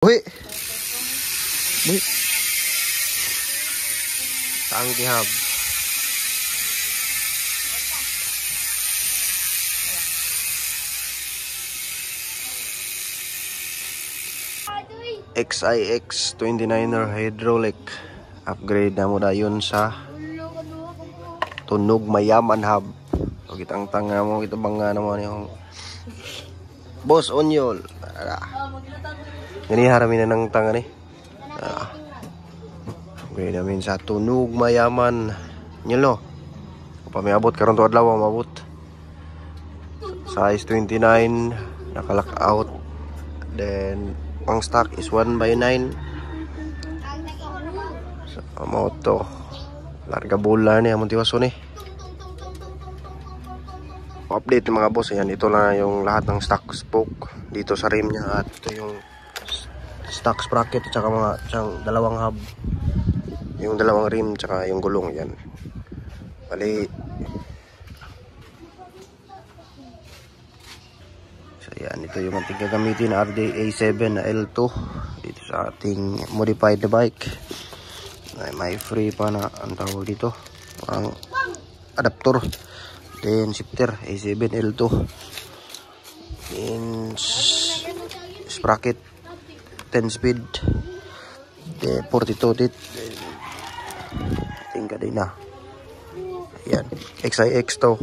Uy! Uy! Tangki hub. XIX 29er hydraulic upgrade na mo dayon sa tunog mayaman hub. So kitang tanga mo ito bangga naman yung Boss Onyol. Ini haramin na ng tanga ni. Upgrade namin sa tunog mayaman. Nyelo. Pa may abot karon to adlaw mabot. Size 29 naka-lock out. Then ang stock is 1/9. So, moto larga bola ni among tiwaso ni. Update mga boss, ayan, ito lang yung lahat ng stock spoke dito sa rim niya at ito yung stock sprocket at saka mga dalawang hub, yung dalawang rim tsaka yung gulong. Yan bali. So yan, ito yung ating gagamitin na RD A7 na L2 dito sa ating modified na bike. May free pa na ang tawag dito, ang adapter. Then shifter A7 L2, then sprocket 10 speed, then 42 tit, tingka din na. Ayan, XIX to.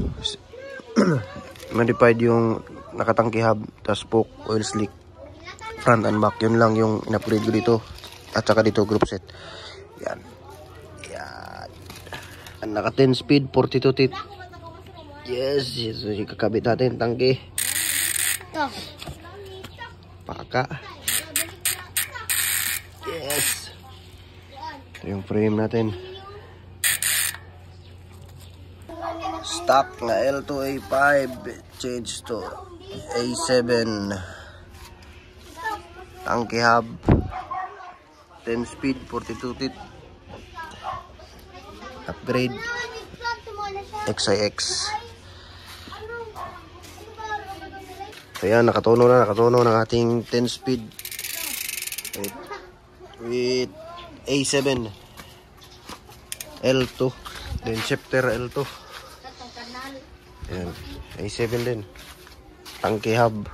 Modified yung nakatangki hub, tas spoke, oil slick, front and back. Yun lang yung in-upgrade ko dito. At saka dito group set. Yan. Yan. Naka 10 speed, 42 tit. Yes, so kakabit natin tangke. Paka. Yes. Ito yung frame natin. Stock na L2 A5 change to A7. Tangke hub 10 speed, 42 tit. Upgrade XIX. So yan, nakatono ng ating 10 speed with A7 L2, then shifter L2. Yan, A7 din. Tangke hub.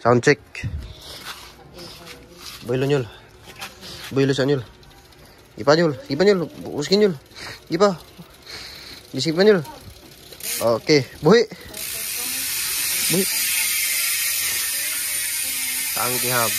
Sound check. Boylo nyol. Boylo sa nyol. Ipa nyol. Uskin nyol. Ipa. Disipan nyol. Oke, buhi. Tangki hub.